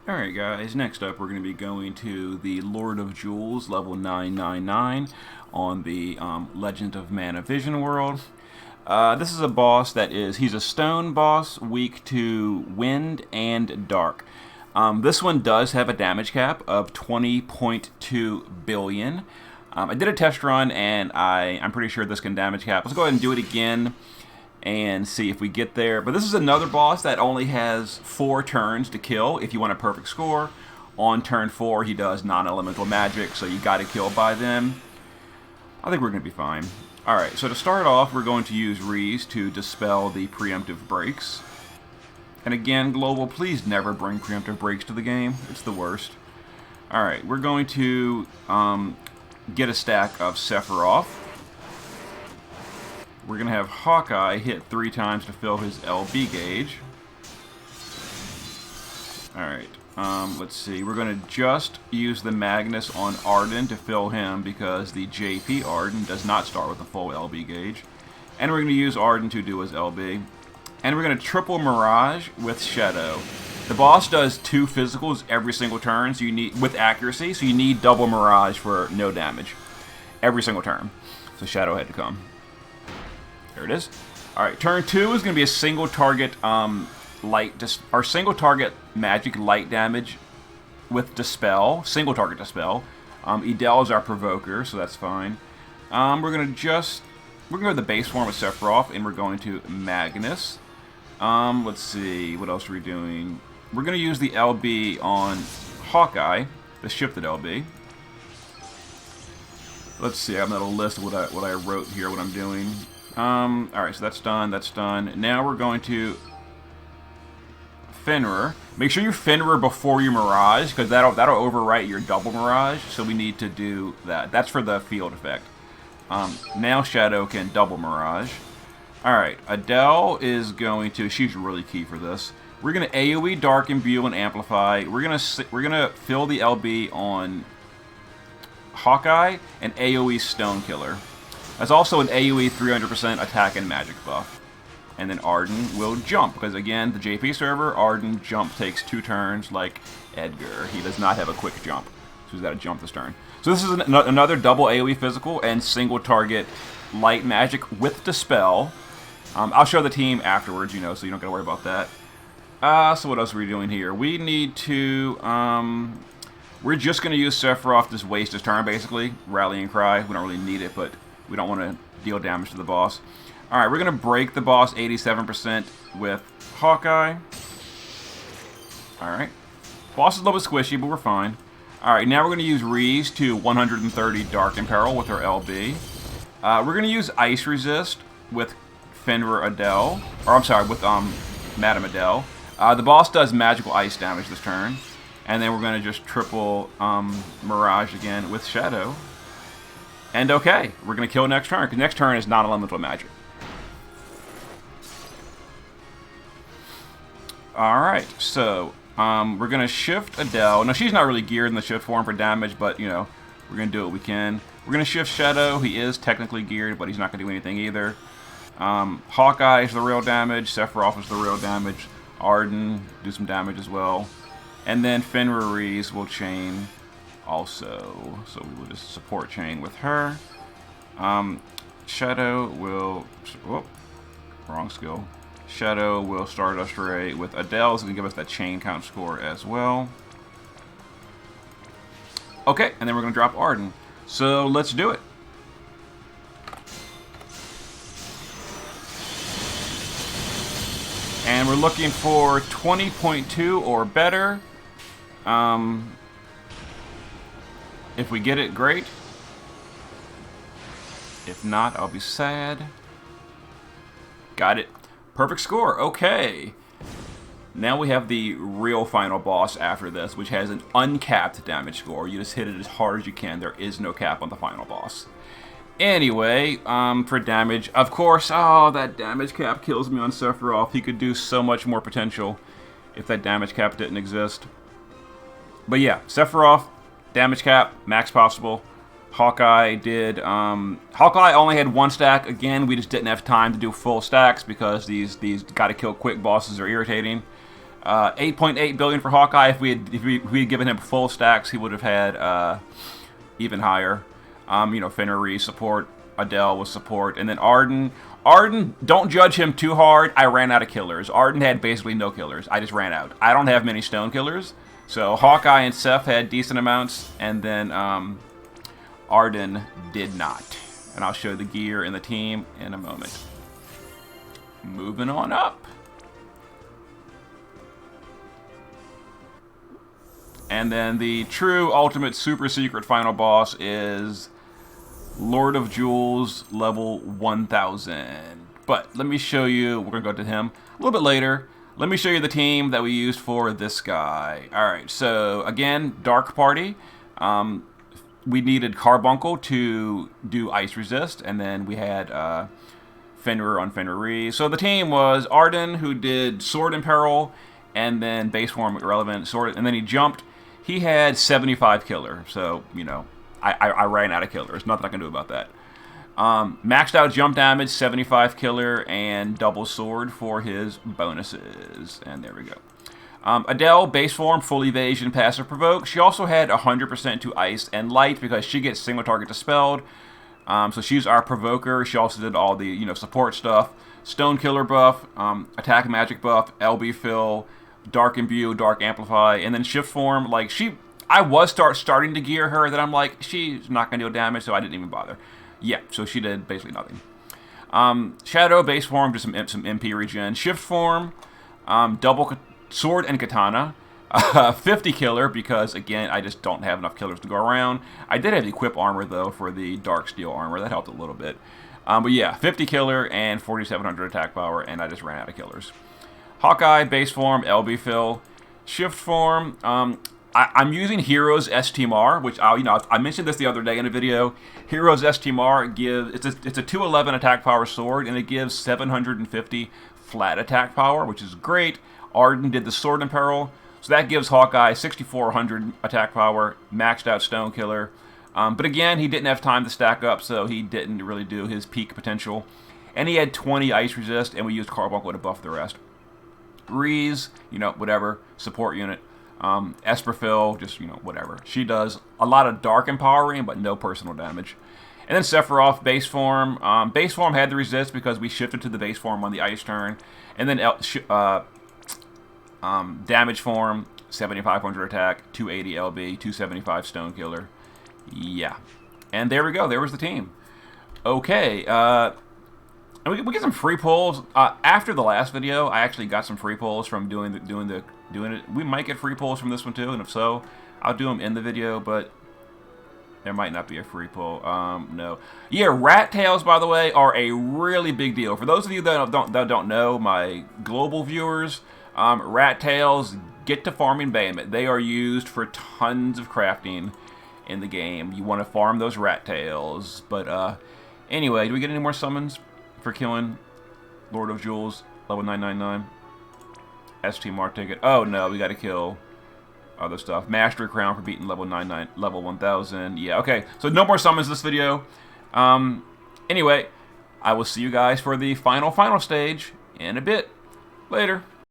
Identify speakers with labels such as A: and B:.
A: Alright guys, next up we're going to be going to the Lord of Jewels, level 999, on the Legend of Mana Vision world. This is a boss he's a stone boss, weak to wind and dark. This one does have a damage cap of 20.2 billion. I did a test run and I'm pretty sure this can damage cap. Let's go ahead and do it again and see if we get there. But this is another boss that only has 4 turns to kill if you want a perfect score. On turn 4, he does non-elemental magic, so you got to kill by then. I think we're going to be fine. Alright, so to start off, we're going to use Reese to dispel the preemptive breaks. And again, Global, please never bring preemptive breaks to the game. It's the worst. Alright, we're going to get a stack of Sephiroth. We're going to have Hawkeye hit 3 times to fill his LB gauge. Alright, let's see. We're going to just use the Magnus on Arden to fill him because the JP Arden does not start with a full LB gauge. And we're going to use Arden to do his LB. And we're going to triple Mirage with Shadow. The boss does 2 physicals every single turn so you need with accuracy, so you need double Mirage for no damage. Every single turn. So Shadow had to come. There it is. Alright, turn 2 is going to be a single target single target magic light damage with Dispel. Single target Dispel. Edel is our provoker, so that's fine. We're going to go to the base form of Sephiroth, and we're going to Magnus. Let's see, what else are we doing? We're going to use the LB on Hawkeye, the shifted LB. Let's see, I have a little list of what I wrote here, what I'm doing. Alright, so that's done. Now we're going to Fenrir. Make sure you Fenrir before you Mirage, because that'll overwrite your double Mirage, so we need to do that. That's for the field effect. Now Shadow can double Mirage. Alright, Adele is going to, she's really key for this. We're going to AoE Dark Imbue and Amplify. We're going to fill the LB on Hawkeye and AoE Stone Killer. That's also an AoE 300% attack and magic buff. And then Arden will jump, because again, the JP server, Arden jump takes 2 turns like Edgar. He does not have a quick jump, so he's got to jump this turn. So this is another double AoE physical and single target light magic with Dispel. I'll show the team afterwards, so you don't got to worry about that. So what else are we doing here? We need to, we're just going to use Sephiroth to just waste his turn, basically. Rallying Cry. We don't really need it, but we don't want to deal damage to the boss. Alright, we're going to break the boss 87% with Hawkeye. Alright. Boss is a little bit squishy, but we're fine. Alright, now we're going to use Reese to 130 Dark Imperil with her LB. We're going to use Ice Resist with Fenrir Adele. Or, I'm sorry, with Madame Adele. The boss does magical ice damage this turn. And then we're going to just triple Mirage again with Shadow. And okay, we're going to kill next turn, because next turn is non-elemental magic. Alright, so we're going to shift Adele. Now, she's not really geared in the shift form for damage, but, we're going to do what we can. We're going to shift Shadow. He is technically geared, but he's not going to do anything either. Hawkeye is the real damage. Sephiroth is the real damage. Arden, do some damage as well. And then Fenrir will chain also. So we will just support chain with her. Shadow will... Whoop, wrong skill. Shadow will Stardust Ray with Adele. It's going to give us that chain count score as well. Okay, and then we're going to drop Arden. So let's do it. And we're looking for 20.2 or better. If we get it, great. If not, I'll be sad. Got it. Perfect score. Okay. Now we have the real final boss after this, which has an uncapped damage score. You just hit it as hard as you can. There is no cap on the final boss. Anyway, for damage, of course, that damage cap kills me on Sephiroth. He could do so much more potential if that damage cap didn't exist. But yeah, Sephiroth, damage cap, max possible. Hawkeye did, Hawkeye only had 1 stack. Again, we just didn't have time to do full stacks because these gotta kill quick bosses are irritating. 8.8 billion for Hawkeye. If we had given him full stacks, he would have had even higher. Fenrir support, Adele was support, and then Arden. Arden, don't judge him too hard. I ran out of killers. Arden had basically no killers. I just ran out. I don't have many stone killers, so Hawkeye and Seth had decent amounts, and then Arden did not. And I'll show the gear and the team in a moment. Moving on up. And then the true ultimate super secret final boss is Lord of Jewels level 1000. But let me show you, we're going to go to him a little bit later. Let me show you the team that we used for this guy. Alright, so again, Dark Party. We needed Carbuncle to do Ice Resist, and then we had Fenrir on Fenrir. So the team was Arden, who did Sword in Peril, and then Base Form Irrelevant, Sword, and then he jumped. He had 75 killer, so, I ran out of killers. Nothing I can do about that. Maxed out jump damage, 75 killer, and double sword for his bonuses. And there we go. Adele, base form, full evasion, passive provoke. She also had 100% to ice and light because she gets single target dispelled. So she's our provoker. She also did all the support stuff. Stone killer buff, attack magic buff, LB fill, dark imbue, dark amplify, and then shift form. Like I was starting to gear her, that I'm like, she's not gonna deal damage, so I didn't even bother. Yeah, so she did basically nothing. Shadow base form, just some MP regen. Shift form, double sword and katana. 50 killer because again I just don't have enough killers to go around. I did have equip armor though for the dark steel armor, that helped a little bit. But yeah, 50 killer and 4700 attack power, and I just ran out of killers. Hawkeye, base form, LB fill, shift form. I'm using Heroes STMR, which I mentioned this the other day in a video. Heroes STMR it's a 211 attack power sword, and it gives 750 flat attack power, which is great. Arden did the Sword in Peril, so that gives Hawkeye 6400 attack power, maxed out stone killer. But again, he didn't have time to stack up, so he didn't really do his peak potential. And he had 20 ice resist, and we used Carbuncle to buff the rest. Reese, whatever, support unit. Esperphil, just, whatever. She does a lot of dark empowering, but no personal damage. And then Sephiroth, base form. Base form had the resist because we shifted to the base form on the ice turn. And then damage form, 7500 attack, 280 LB, 275 stone killer. Yeah. And there we go. There was the team. Okay. And we get some free pulls. After the last video, I actually got some free pulls from doing it. We might get free pulls from this one too, and if so, I'll do them in the video, but there might not be a free pull. No. Yeah, rat tails, by the way, are a really big deal. For those of you that don't know, my global viewers, rat tails, get to farming Bahamut. They are used for tons of crafting in the game. You want to farm those rat tails. But anyway, do we get any more summons for killing Lord of Jewels, level 999? STMR ticket. Oh no, we got to kill other stuff. Mastery Crown for beating level 1000. Yeah, okay. So no more summons this video. Anyway, I will see you guys for the final stage in a bit. Later.